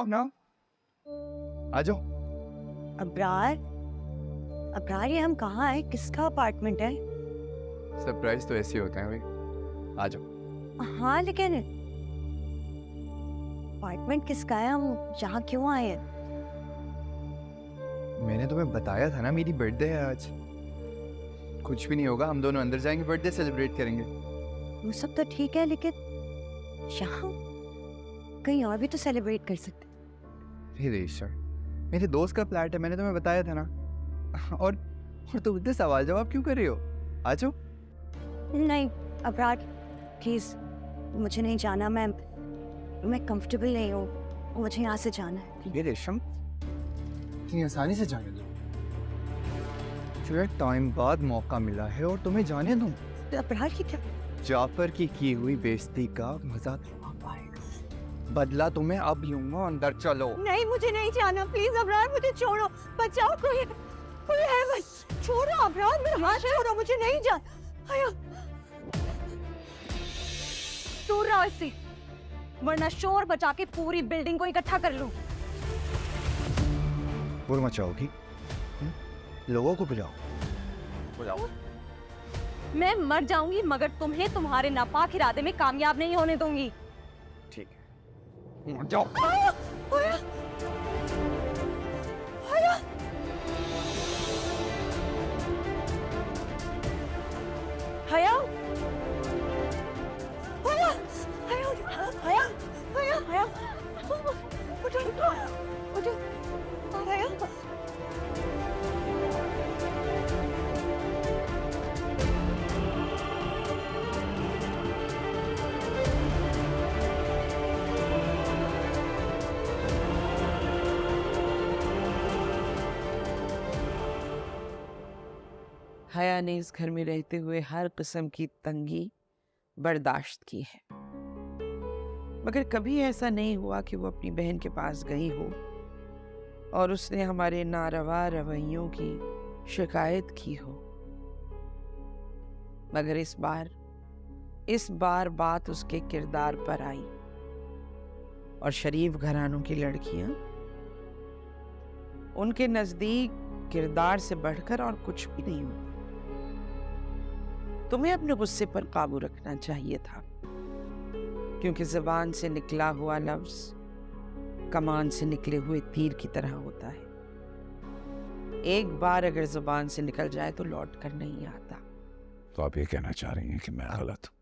जाओ ना, आ जाओ। अब्रार, अब्रार ये हम कहाँ हैं? किसका अपार्टमेंट है? सरप्राइज तो ऐसे ही होते हैं भाई, आ जाओ। हाँ लेकिन अपार्टमेंट किसका है? हम यहाँ क्यों आए हैं? मैंने तुम्हें बताया था ना मेरी बर्थडे है आज। कुछ भी नहीं होगा, हम दोनों अंदर जाएंगे, बर्थडे सेलिब्रेट करेंगे। वो सब तो ठीक है लेकिन यहाँ कहीं और भी तो सेलिब्रेट कर सकते। हे रेशा, मेरे दोस्त का फ्लैट है, मैंने तुम्हें बताया था ना। और तुम इतने सवाल जवाब क्यों कर रही हो? आ जाओ। नहीं अब्रार प्लीज, मुझे नहीं जाना, मैं कंफर्टेबल नहीं हूँ, मुझे यहाँ से जाना है। ये रेशम, इतनी आसानी से जाने दो? जो टाइम बाद मौका मिला है और तुम्हें जाने दूं? तो अब्रार की क्या? जाफर की हुई बेइज्जती का मजा अब आएगा। बदला तुम्हें अब लूंगा, अंदर चलो। नहीं मुझे नहीं जाना, प्लीज अब्रार मुझे छोड़ो, बचाओ, कोई है बस, छोड़ो अब्रार, मेरा हाथ छोड़ो, मुझे नहीं जाना। आया दूर रहो इससे, वरना शोर बचा के पूरी बिल्डिंग को इकट्ठा कर लूं। बुर मचाओगी? लोगों को बुलाओ। मैं मर जाऊंगी मगर तुम्हें तुम्हारे नापाक इरादे में कामयाब नहीं होने दूंगी। ठीक है, जाओ। हया हया ने इस घर में रहते हुए हर किस्म की तंगी बर्दाश्त की है, मगर कभी ऐसा नहीं हुआ कि वो अपनी बहन के पास गई हो और उसने हमारे नारवा रवैयों की शिकायत की हो। मगर इस बार बात उसके किरदार पर आई और शरीफ घरानों की लड़कियां उनके नजदीक किरदार से बढ़कर और कुछ भी नहीं होती। तुम्हें अपने गुस्से पर काबू रखना चाहिए था, क्योंकि जुबान से निकला हुआ लफ्ज कमान से निकले हुए तीर की तरह होता है। एक बार अगर जुबान से निकल जाए तो लौट कर नहीं आता। तो आप ये कहना चाह रही हैं कि मैं गलत हूं?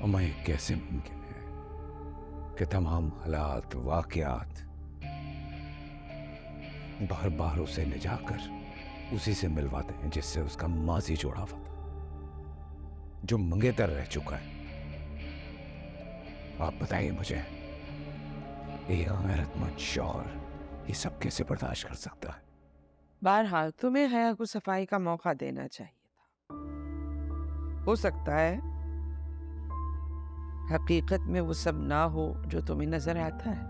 अम्मा, ये कैसे मुमकिन है कि तमाम हालात वाकयात बार बार उसे ले जाकर उसी से मिलवाते हैं जिससे उसका माजी जोड़ा हुआ था, जो मंगेतर रह चुका है। आप बताइए मुझे, एक गैरतमंद शौहर ये सब कैसे बर्दाश्त कर सकता है? बहरहाल तुम्हें हया को सफाई का मौका देना चाहिए था। हो सकता है हकीकत में वो सब ना हो जो तुम्हें नजर आता है।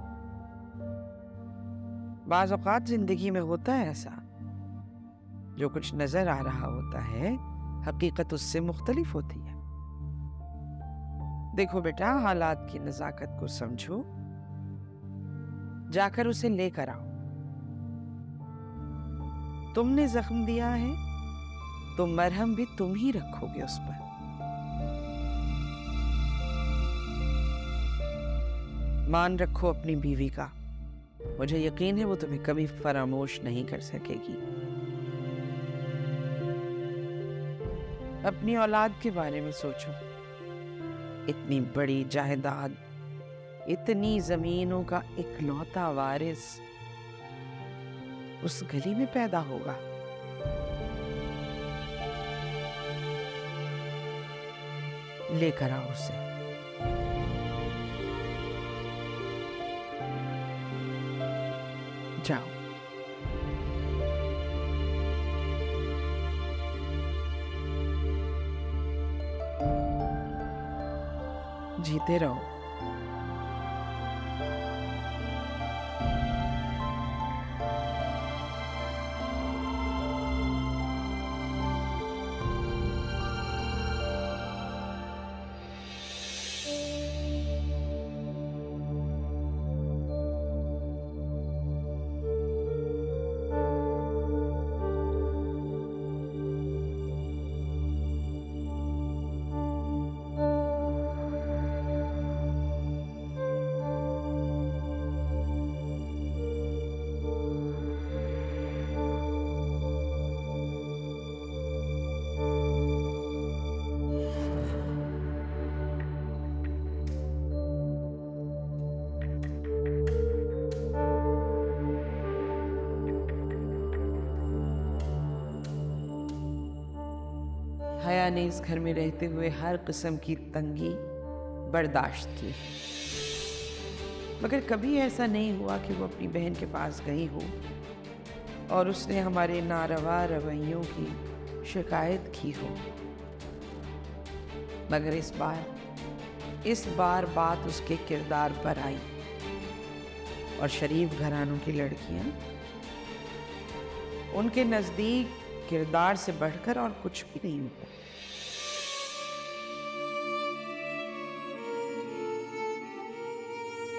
बाज़ औक़ात जिंदगी में होता है ऐसा, जो कुछ नजर आ रहा होता है हकीकत उससे मुख्तलिफ होती है। देखो बेटा, हालात की नजाकत को समझो, जाकर उसे लेकर आओ। तुमने जख्म दिया है तो मरहम भी तुम ही रखोगे उस पर। मान रखो अपनी बीवी का, मुझे यकीन है वो तुम्हें कभी फरामोश नहीं कर सकेगी। अपनी औलाद के बारे में सोचो। इतनी बड़ी जायदाद, इतनी जमीनों का इकलौता वारिस उस गली में पैदा होगा। लेकर आओ उसे। जाओ। जीते रहो। हया ने इस घर में रहते हुए हर किस्म की तंगी बर्दाश्त की है, मगर कभी ऐसा नहीं हुआ कि वो अपनी बहन के पास गई हो और उसने हमारे नारवा रवैयों की शिकायत की हो। मगर इस बार बात उसके किरदार पर आई और शरीफ घरानों की लड़कियां उनके नजदीक किरदार से बढ़कर और कुछ भी नहीं होता।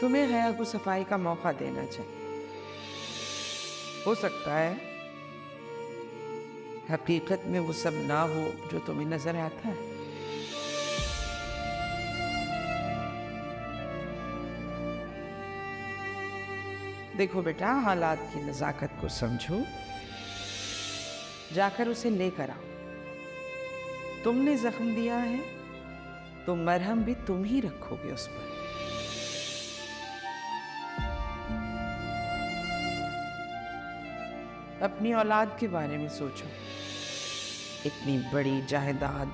तुम्हें हया को सफाई का मौका देना चाहिए। हो सकता है हकीकत में वो सब ना हो जो तुम्हें नजर आता है। देखो बेटा, हालात की नजाकत को समझो, जाकर उसे लेकर आओ। तुमने जख्म दिया है तो मरहम भी तुम ही रखोगे उस पर। अपनी औलाद के बारे में सोचो। इतनी बड़ी जायदाद,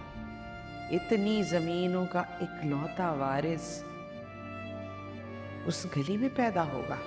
इतनी जमीनों का इकलौता वारिस उस गली में पैदा होगा।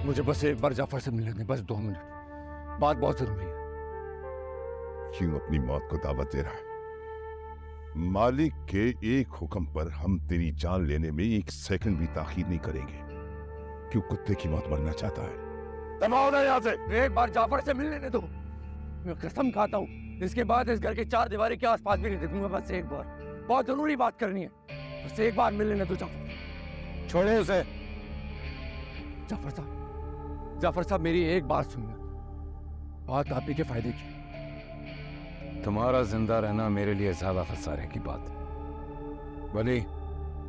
मुझे बस एक बार जाफर से मिलने दें, बस 2 मिनट, बात बहुत जरूरी है। क्यों अपनी मौत को दावत दे रहा है? मालिक के एक हुक्म पर हम तेरी जान लेने में 1 सेकंड भी ताखीर नहीं करेंगे। क्यों कुत्ते की मौत मरना चाहता है? तबाह ना यहाँ से, एक बार जाफर से मिलने दे दो। मैं कसम खाता हूँ इसके बाद इस घर के 4 दीवारी के आसपास भी नहीं देखूंगा। बस एक बार, बहुत जरूरी बात करनी है, बस एक बार मिलने दो जाफर। छोड़े उसे। जाफर साहब मेरी एक बात सुनिए, बात आप ही के फायदे की। तुम्हारा जिंदा रहना मेरे लिए ज्यादा खसारे की बात है। वली,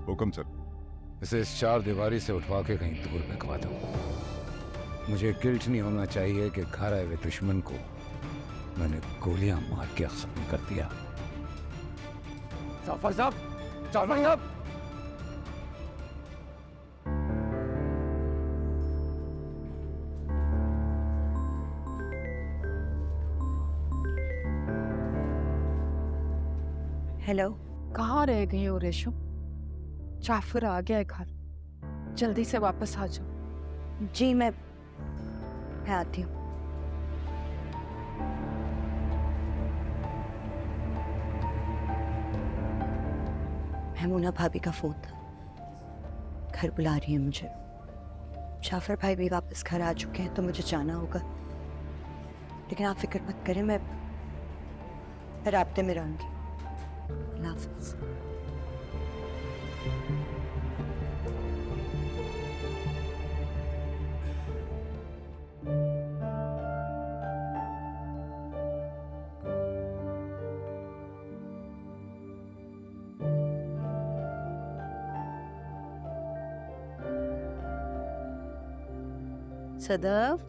हुक्म सर। इसे इस 4 दीवारी से उठवा के कहीं दूर फेंकवा दो। मुझे गिल्ट नहीं होना चाहिए कि घर आए हुए दुश्मन को मैंने गोलियां मार के खत्म कर दिया। जाफर साहब, हेलो। कहाँ रह गई हो रेशम? जाफर आ गया है घर, जल्दी से वापस आ जाओ। जी मैं आती हूँ। महमूना भाभी का फोन था, घर बुला रही है मुझे। जाफर भाई भी वापस घर आ चुके हैं तो मुझे जाना होगा, लेकिन आप फिक्र मत करें, मैं राब्ते में रहूंगी। अल्लाह हाफ़िज़। सदफ,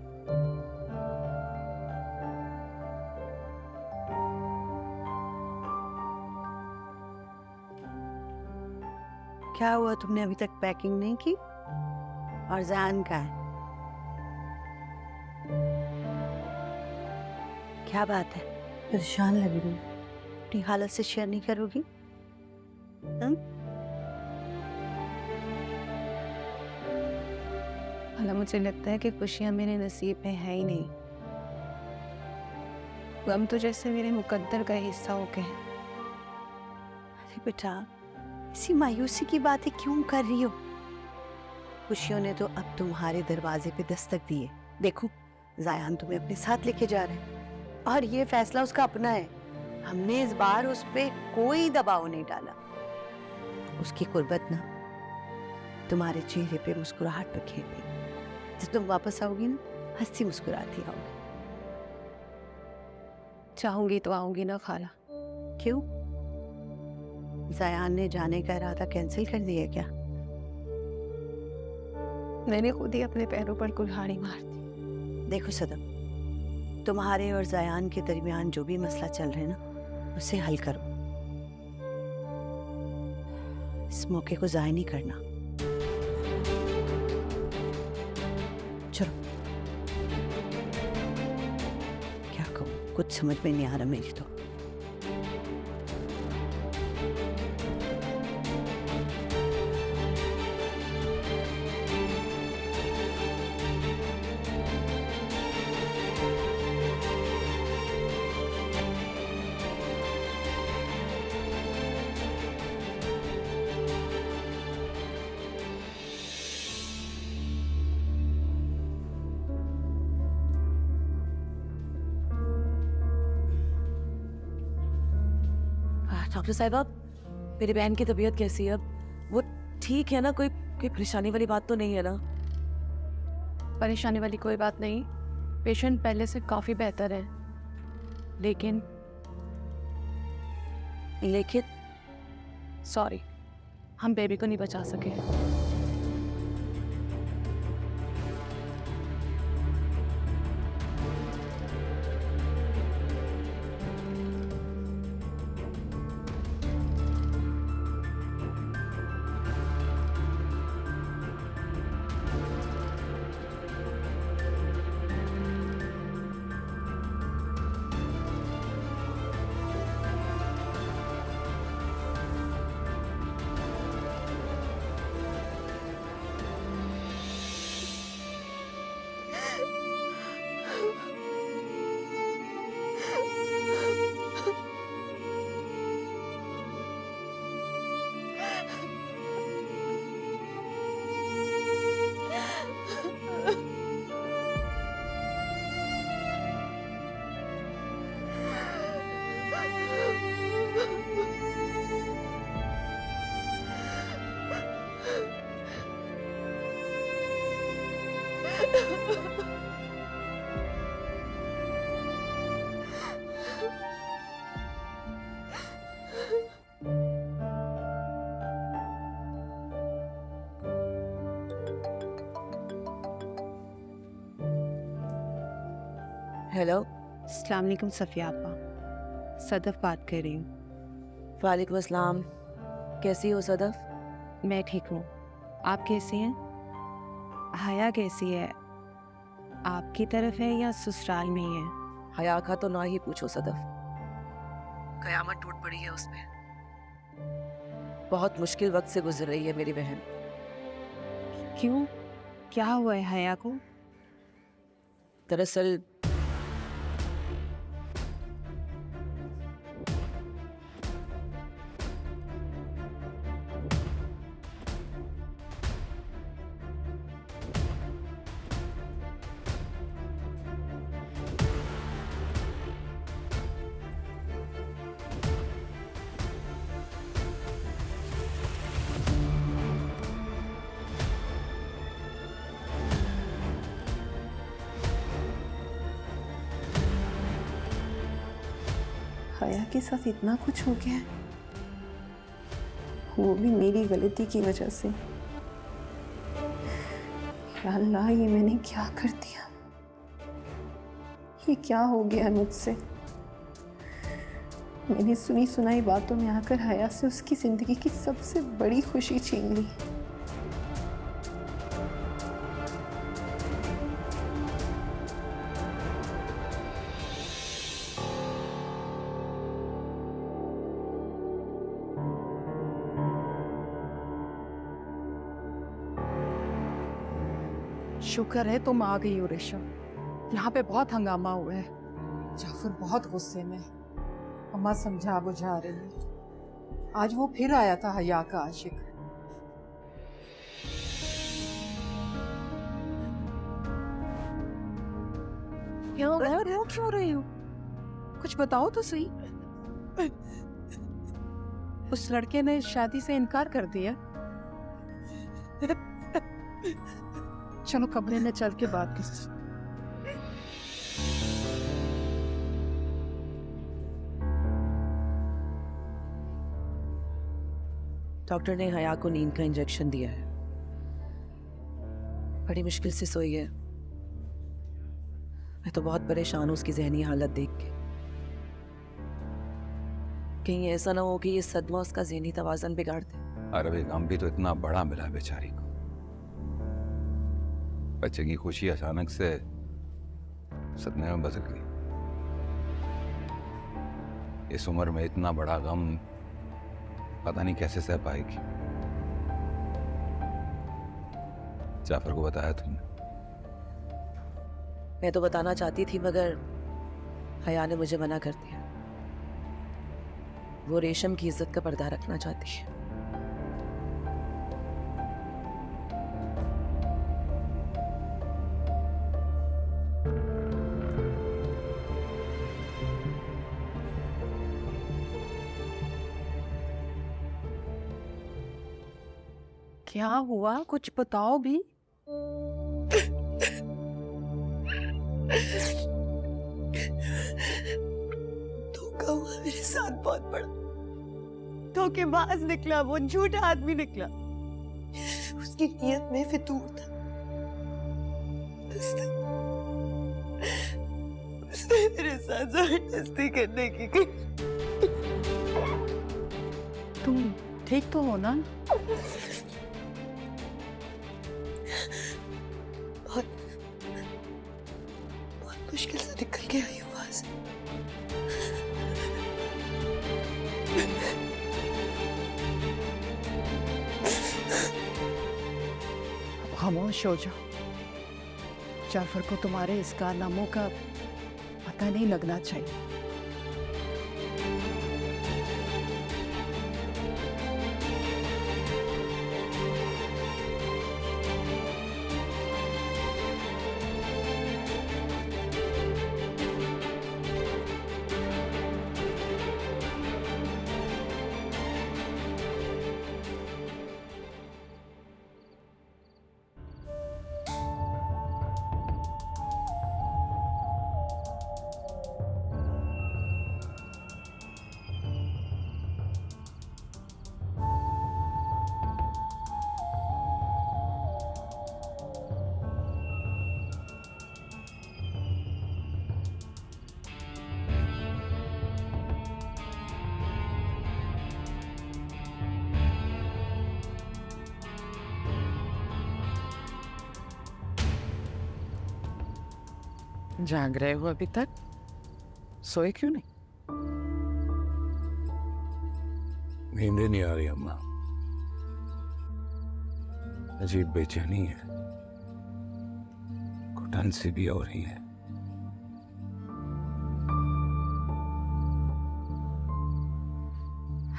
क्या हुआ, तुमने अभी तक पैकिंग नहीं की? और जान का है? क्या बात है, परेशान लग रही है? अपनी हालत से शेयर नहीं करोगी? भला मुझे लगता है कि खुशियां मेरे नसीब में है ही नहीं। गम तो जैसे मेरे मुकद्दर का हिस्सा हो गए हैं। अरे बेटा, इसी मायूसी की बातें क्यों कर रही हो? खुशियों ने तो अब तुम्हारे दरवाजे पे दस्तक दी है। देखो, जायान तुम्हें अपने साथ लेके जा रहे हैं और ये फैसला उसका अपना है। हमने इस बार उस पे कोई दबाव नहीं डाला। उसकी कुर्बत ना तुम्हारे चेहरे पे मुस्कुराहट पर खेल गई। जब तुम वापस आओगी ना, हंसी मुस्कुराती आओगी। चाहूंगी तो आऊंगी ना खाला। क्यों? जायान ने जाने का इरादा कैंसिल कर दिया क्या? मैंने खुद ही अपने पैरों पर कुल्हाड़ी मार दी। देखो सदम, तुम्हारे और जायान के दरमियान जो भी मसला चल रहा है ना, उसे हल करो। इस मौके को जाया नहीं करना। चलो। क्या कहूँ, कुछ समझ में नहीं आ रहा मेरी तो। डॉक्टर साहिबा, मेरी बहन की तबीयत कैसी है अब? वो ठीक है ना? कोई कोई परेशानी वाली बात तो नहीं है ना? परेशानी वाली कोई बात नहीं, पेशेंट पहले से काफी बेहतर है। लेकिन लेकिन सॉरी, हम बेबी को नहीं बचा सके। हेलो। अस्सलाम वालेकुम सफ़िया आपा, सदफ बात कर रही हूँ। वालेकुम अस्सलाम। कैसी हो सदफ? मैं ठीक हूँ, आप कैसी हैं? हया कैसी है? आपकी तरफ है या ससुराल में ही है? हया का तो ना ही पूछो सदफ, कयामत टूट पड़ी है उसमें। बहुत मुश्किल वक्त से गुजर रही है मेरी बहन। क्यों, क्या हुआ है हया को? दरअसल हया के साथ इतना कुछ हो गया है, वो भी मेरी गलती की वजह से। या अल्लाह, ये मैंने क्या कर दिया? ये क्या हो गया मुझसे? मैंने सुनी सुनाई बातों में आकर हया से उसकी जिंदगी की सबसे बड़ी खुशी छीन ली। शुक्र है तुम आ गई हो रेशम। यहाँ पे बहुत हंगामा हुआ है। जाफर बहुत गुस्से में, अम्मा समझा बुझा रही है। आज वो फिर आया था हया का आशिक। क्यों क्यों रही हो? कुछ बताओ तो सही। उस लड़के ने शादी से इनकार कर दिया। चलो कमरे में चल के बात कर। डॉक्टर ने हया को नींद का इंजेक्शन दिया है। बड़ी मुश्किल से सोई है। मैं तो बहुत परेशान हूँ उसकी जहनी हालत देख के। कहीं ऐसा ना हो कि ये सदमा उसका जहनी तवाज़ुन बिगाड़ दे। अरे भाई गम भी तो इतना बड़ा मिला है बेचारी को। बच्चे की खुशी अचानक से सदमे में बदल गई। इस उम्र में इतना बड़ा गम पता नहीं कैसे सह पाएगी। जाफर को बताया तुमने? मैं तो बताना चाहती थी मगर हया ने मुझे मना कर दिया। वो रेशम की इज्जत का पर्दा रखना चाहती है। क्या हुआ, कुछ बताओ भी। धोखा हुआ मेरे साथ बहुत बड़ा। धोखेबाज निकला, वो झूठा आदमी निकला। उसकी नीयत में फितूर था। उसने मेरे साथ जबरदस्ती करने की कोई। तुम ठीक तो हो ना? बहुत मुश्किल से निकल के आई हूँ वहां से। खामोश हो जाओ। जाफर को तुम्हारे इस कारनामों का पता नहीं लगना चाहिए। जाग रहे हो अभी तक? सोए क्यों नहीं? नींद नहीं आ रही अम्मा। अजीब बेचैनी है, घुटन सी भी हो रही है।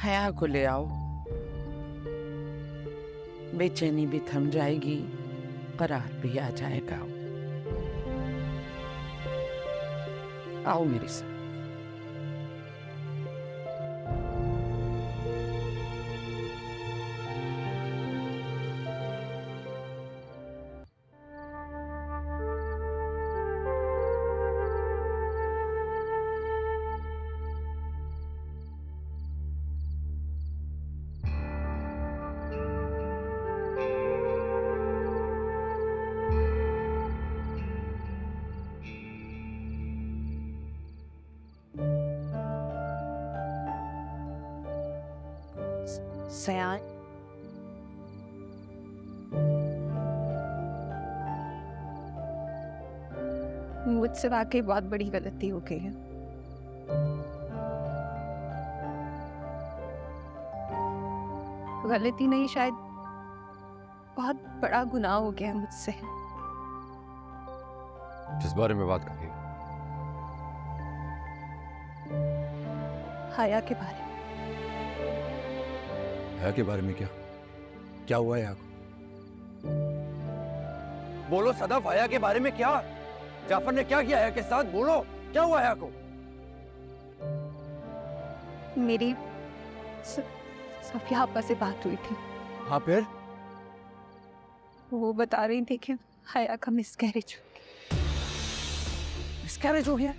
हया को ले आओ, बेचैनी भी थम जाएगी, करार भी आ जाएगा। आओ मेरे साथ। सयान, मुझसे वाकई बहुत बड़ी गलती हो गई है। गलती नहीं, शायद बहुत बड़ा गुनाह हो गया है मुझसे। किस बारे में बात कर रही हो? हया के बारे में। हया के बारे में? क्या क्या हुआ है हया को? बोलो सदफ, हया के बारे में क्या? जाफर ने क्या किया हया के साथ? बोलो, क्या हुआ हया को? मेरी सफिया आपा से बात हुई थी। हाँ फिर? वो बता रही थी कि हया का मिसकैरेज हो गया। मिसकैरेज हो गया?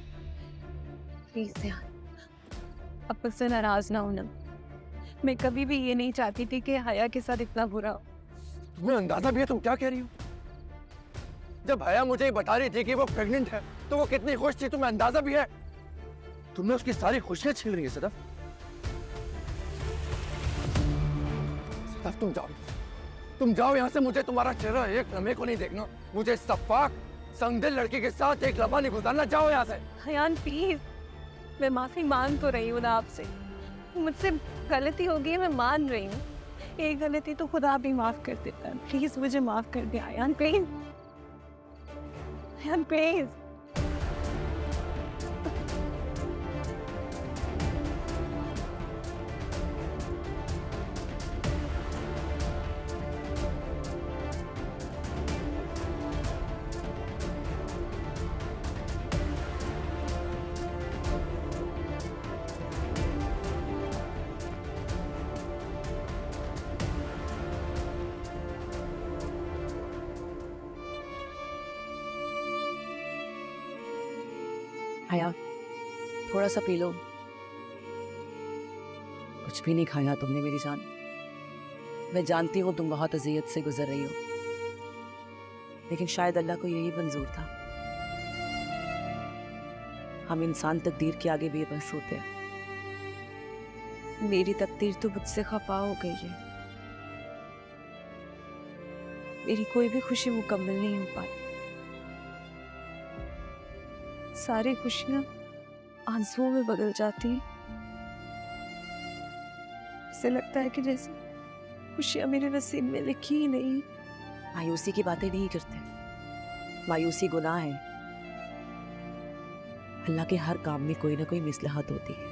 प्लीज सयान, अब मुझसे नाराज ना होना। मैं कभी भी ये नहीं चाहती थी कि हया के साथ इतना बुरा हो। तुम्हें अंदाजा भी है तुम क्या कह रही हो? जब हया मुझे ये बता रही थी कि वो प्रेग्नेंट है तो वो कितनी खुश थी, तुम्हें अंदाजा भी है? तुमने उसकी सारी खुशियां छीन रही है सदफ। सदफ तुम जाओ यहाँ से। मुझे तुम्हारा चेहरा एक लम्हे को नहीं देखना। मुझे सफाक संगदिल लड़की के साथ एक लम्हा नहीं गुजारना। जाओ यहाँ से। हयान प्लीज, मैं माफी मांग तो रही हूँ ना आपसे। मुझसे गलती हो गई है, मैं मान रही हूँ। एक गलती तो खुदा भी माफ कर देता है। प्लीज मुझे माफ कर दे हयान, प्लीज। Hayyan please. हया, थोड़ा सा पी लो। कुछ भी नहीं खाया तुमने मेरी जान। मैं जानती हूँ तुम बहुत अजियत से गुजर रही हो, लेकिन शायद अल्लाह को यही मंजूर था। हम इंसान तकदीर के आगे बेबस होते हैं। मेरी तकदीर तो मुझसे खफा हो गई है। मेरी कोई भी खुशी मुकम्मल नहीं हो पाई। सारी खुशियां आंसुओं में बदल जाती। ऐसे लगता है कि जैसे खुशियां मेरे नसीब में लिखी ही नहीं। मायूसी की बातें नहीं करते। मायूसी गुनाह है। अल्लाह के हर काम में कोई ना कोई मिसलहत होती है।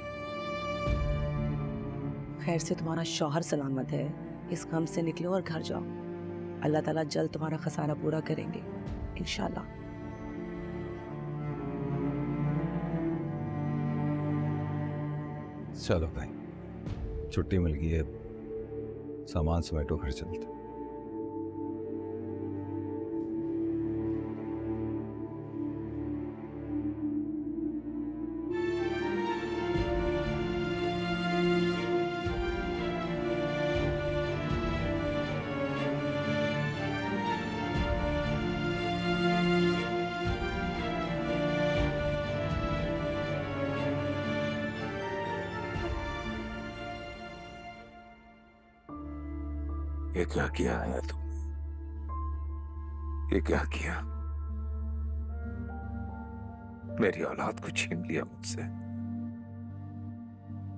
खैर से तुम्हारा शौहर सलामत है, इस गम से निकलो और घर जाओ। अल्लाह ताला जल्द तुम्हारा खसारा पूरा करेंगे इंशाल्लाह। चलो भाई, छुट्टी मिल गई है, सामान समेटो, घर चलते। ये क्या किया है तुमने? ये क्या किया? मेरी औलाद को छीन लिया मुझसे।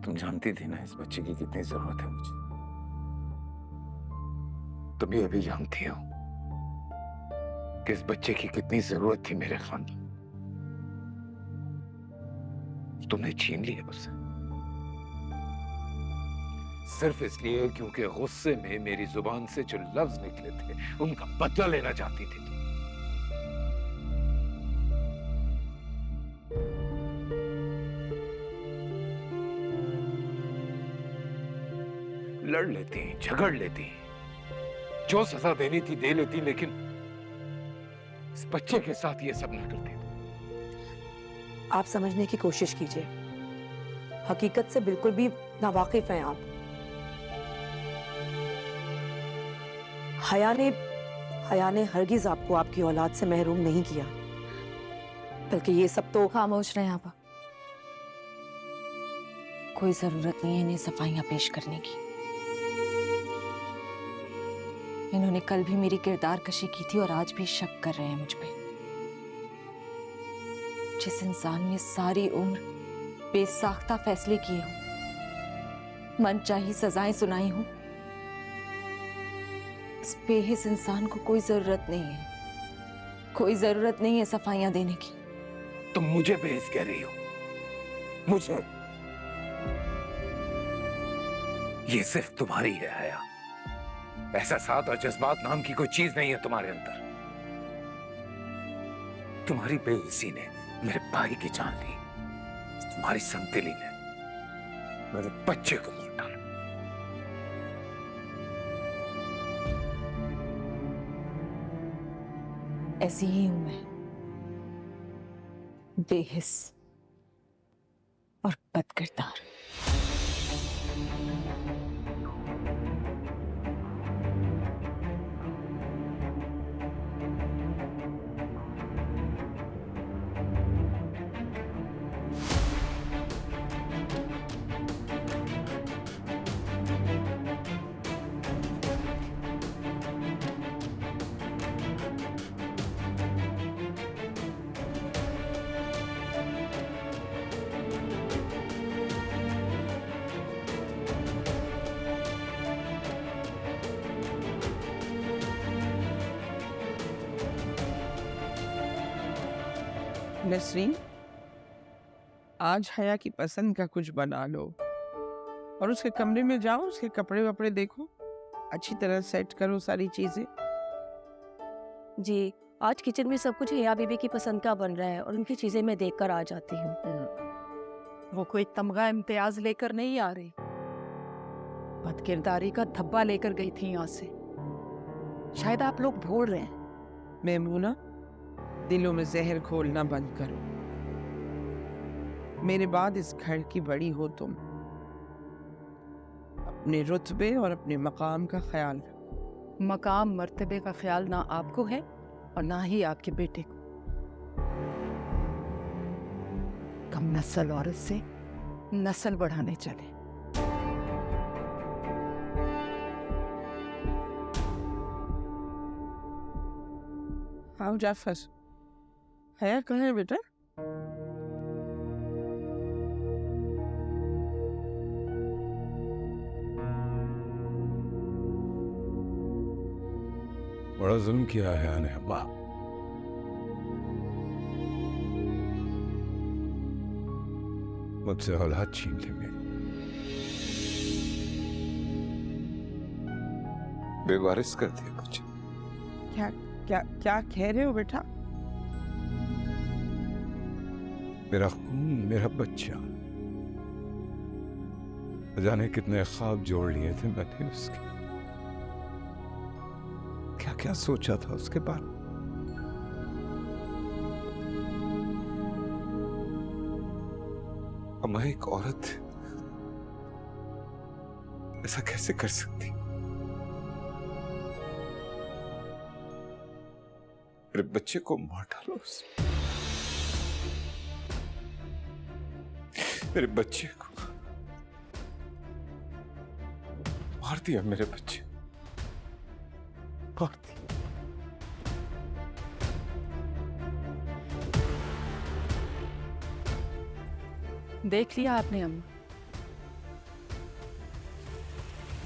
तुम जानती थी ना इस बच्चे की कितनी जरूरत है मुझे। तुम ये भी जानती हो कि इस बच्चे की कितनी जरूरत थी मेरे खानदान। तुमने छीन लिया उसे सिर्फ इसलिए क्योंकि गुस्से में मेरी जुबान से जो लफ्ज निकले थे उनका बदला लेना चाहती थी तुम। लड़ लेती, झगड़ लेती, जो सजा देनी थी दे लेती, लेकिन इस बच्चे के साथ ये सब न करती। आप समझने की कोशिश कीजिए। हकीकत से बिल्कुल भी नावाकिफ हैं आप। हया ने हरगिज आपको आपकी औलाद से महरूम नहीं किया, बल्कि ये सब तो। खामोश रहे आप। कोई जरूरत नहीं है इन्हें सफाइयां पेश करने की। इन्होंने कल भी मेरी किरदार कशी की थी और आज भी शक कर रहे हैं मुझ पे। जिस इंसान ने सारी उम्र बेसाख्ता फैसले किए हों, मनचाही सजाएं सुनाई हों, इस बेहिस इंसान को कोई जरूरत नहीं है, कोई जरूरत नहीं है सफाइयां देने की। तुम मुझे बेइज्जत कह रही हो? मुझे? ये सिर्फ तुम्हारी है हया। एहसासात और जज्बात नाम की कोई चीज नहीं है तुम्हारे अंदर। तुम्हारी बेइज्जती ने मेरे भाई की जान ली। तुम्हारी संगदिली ने मेरे बच्चे को मार डाला। ऐसी ही हूं मैं, बेहिस और बदकिरदार। नसरीन, आज हया की पसंद का कुछ बना लो और उसके कमरे में जाओ, उसके कपड़े वपड़े देखो, अच्छी तरह सेट करो सारी चीजें। जी, आज किचन में सब कुछ हिया बीबी की पसंद का बन रहा है और उनकी चीजें मैं देखकर आ जाती हूँ। वो कोई तमगा इम्तियाज लेकर नहीं आ रही, बदकिरदारी का धब्बा लेकर गई थी यहाँ से। शायद आप लोग भूल रहे हैं। मेमूना, दिलों में जहर घोलना बंद करो। मेरे बाद इस घर की बड़ी हो तुम। अपने रुतबे और अपने मकाम का ख्याल रखो। मकाम मर्तबे का ख्याल ना आपको है और ना ही आपके बेटे को। कम नस्ल औरत से नस्ल बढ़ाने चले। आओ जाफर, हया कहाँ है बेटा? बड़ा जुल्म किया है हया ने अब्बा। मुझसे औलाद छीन ली मेरी। बेवारिस कर दिया मुझे। क्या क्या क्या कह रहे हो बेटा? मेरा खून, मेरा बच्चा। न जाने कितने ख्वाब जोड़ लिए थे मैंने उसके। क्या क्या सोचा था उसके बारे में। अम्मा, एक औरत ऐसा कैसे कर सकती? मेरे बच्चे को मार डालो उसने। मेरे बच्चे को मार दिया। मेरे बच्चे मार दिया। देख लिया आपने अम्मा,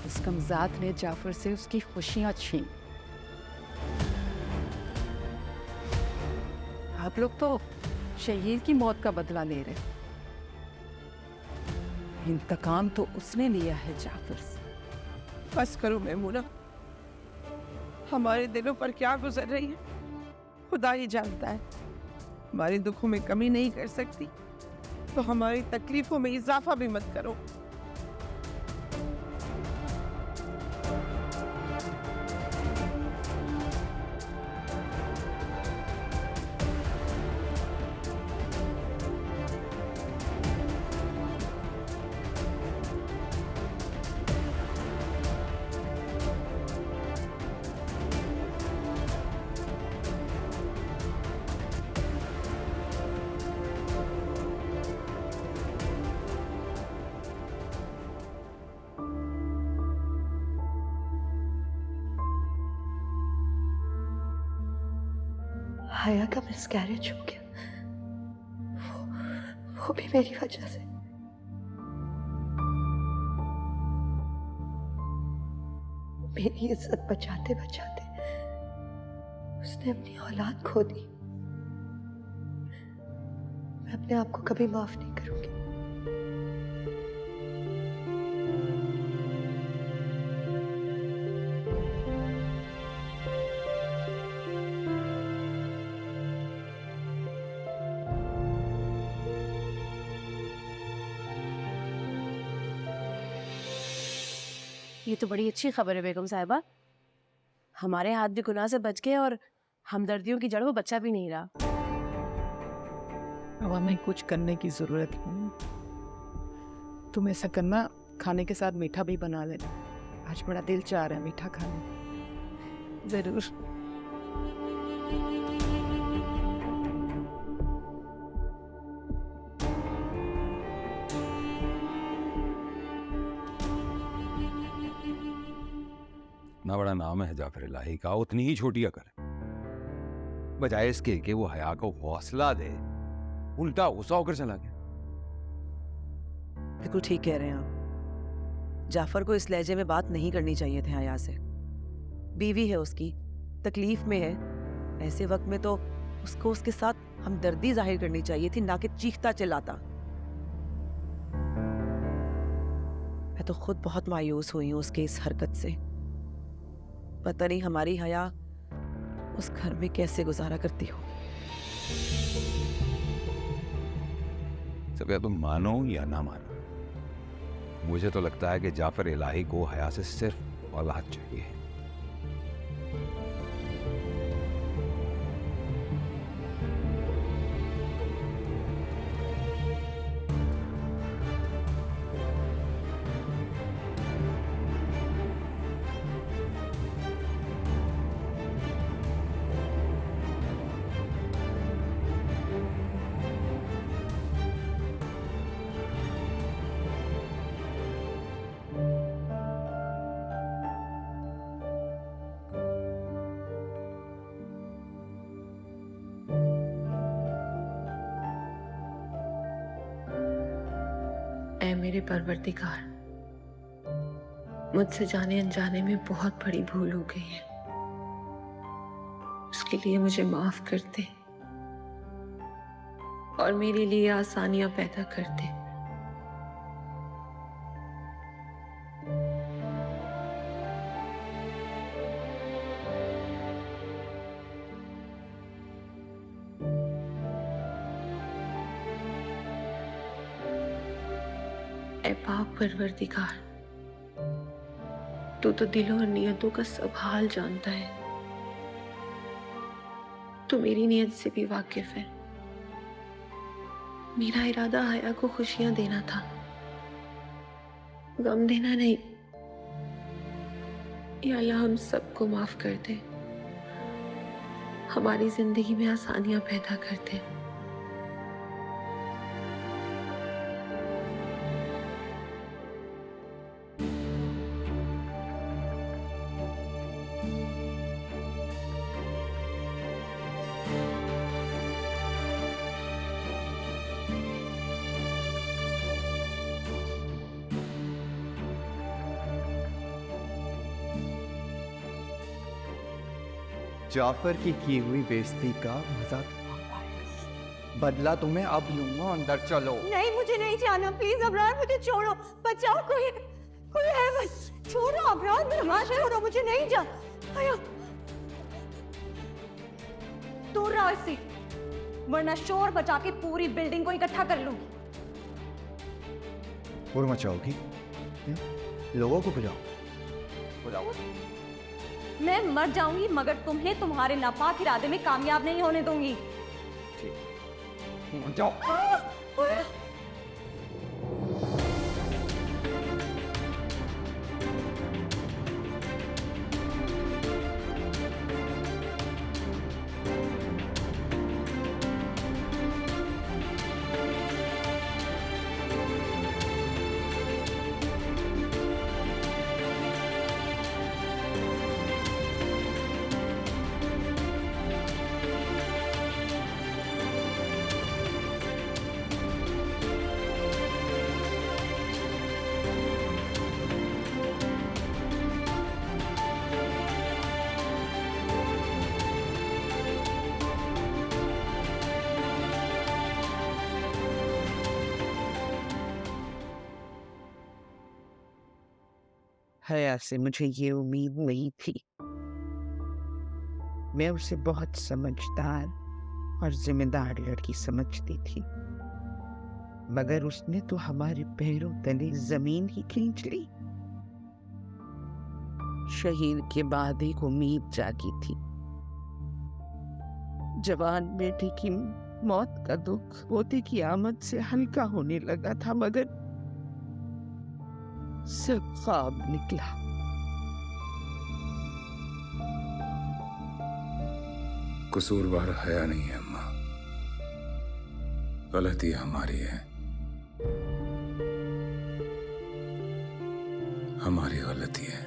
इस कमजात ने जाफर से उसकी खुशियां छीन। आप लोग तो शहीद की मौत का बदला ले रहे। इंतकाम तो उसने लिया है जाफर से। बस करो मेमूना, हमारे दिलों पर क्या गुजर रही है खुदा ही जानता है। हमारे दुखों में कमी नहीं कर सकती तो हमारी तकलीफों में इजाफा भी मत करो। हया का मिसकैरेज हो गया, वो भी मेरी वजह से। मेरी इज्जत बचाते बचाते उसने अपनी औलाद खो दी। मैं अपने आप को कभी माफ नहीं करूंगी। ये तो बड़ी अच्छी खबर है बेगम साहिबा। हमारे हाथ भी गुनाह से बच गए और हमदर्दियों की जड़ वो बच्चा भी नहीं रहा। अब हमें कुछ करने की जरूरत नहीं। तुम ऐसा करना, खाने के साथ मीठा भी बना लेना। आज बड़ा दिल चाह रहा है मीठा खाने। जरूर। इतना बड़ा नाम है जाफर इलाही का, उतनी ही छोटी अकल है। बजाय इसके कि वो हया को हौसला दे, उल्टा गुस्सा होकर चला गया। बिल्कुल ठीक कह रहे हैं आप। जाफर को इस लहजे में बात नहीं करनी चाहिए थी हया से। बीवी है उसकी, तकलीफ में है। ऐसे वक्त में तो उसको उसके साथ हमदर्दी जाहिर करनी चाहिए थी, ना कि चीखता चिल्लाता। मैं तो खुद बहुत मायूस हुई हूँ उसके इस हरकत से। पता नहीं हमारी हया उस घर में कैसे गुजारा करती हो। सब या तुम मानो या ना मानो, मुझे तो लगता है कि जाफर इलाही को हया से सिर्फ औलाद चाहिए। ऐ मेरे परवरदिगार, मुझसे जाने अनजाने में बहुत बड़ी भूल हो गई है, उसके लिए मुझे माफ कर दे और मेरे लिए आसानियां पैदा कर दे। ऐ पाक परवरदिगार, तू तो दिलों और नियतों का सब हाल जानता है। तू मेरी नियत से भी वाकिफ है। मेरा इरादा हया को खुशियां देना था, गम देना नहीं। या अल्लाह हम सबको माफ कर दे, हमारी जिंदगी में आसानियां पैदा कर दे। जाफर की हुई बेइज्जती का मजाक बदला तुम्हें अब लूंगा। अंदर चलो। नहीं, मुझे नहीं जाना, प्लीज अबरार, मुझे छोड़ो, बचाओ, कोई कोई है, बस छोड़ो अबरार, मेरा हाथ छोड़ो, मुझे नहीं जा। आया दूर रहो इससे, वरना शोर बचा के पूरी बिल्डिंग को इकट्ठा कर लूंगी। और मचाओगी? लोगों को बुलाओ। बुलाओ? मैं मर जाऊंगी मगर तुम्हें तुम्हारे नापाक इरादे में कामयाब नहीं होने दूंगी। जाओ। हया से मुझे ये उम्मीद नहीं थी। मैं उसे बहुत समझदार और जिम्मेदार लड़की समझती थी, मगर उसने तो हमारे पैरों तले जमीन ही खींच ली। शहीद के बाद एक उम्मीद जागी थी। जवान बेटे की मौत का दुख पोते की आमद से हल्का होने लगा था, मगर सब ख्वाब निकला। कसूरवार हया नहीं है अम्मा, गलती हमारी है, हमारी गलती है।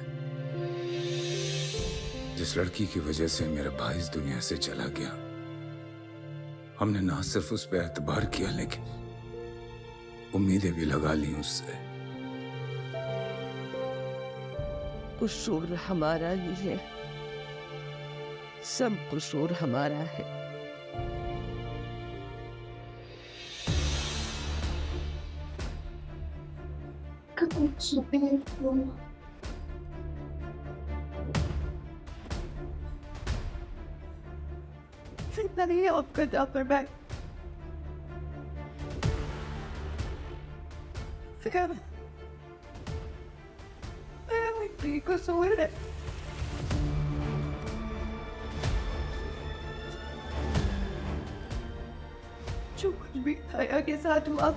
जिस लड़की की वजह से मेरा भाई इस दुनिया से चला गया, हमने ना सिर्फ उस पर एतबार किया लेकिन उम्मीदें भी लगा ली उससे। कसूर हमारा ही है, सब कसूर हमारा है। नहीं आपका जाफर भाई को सोच रहे जो कुछ भी हया के साथ हुआ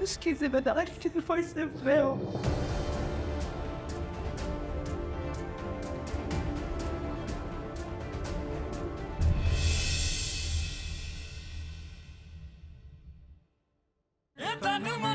उसकी जिम्मेदारी सिर्फ और सिर्फ मैं हूँ तन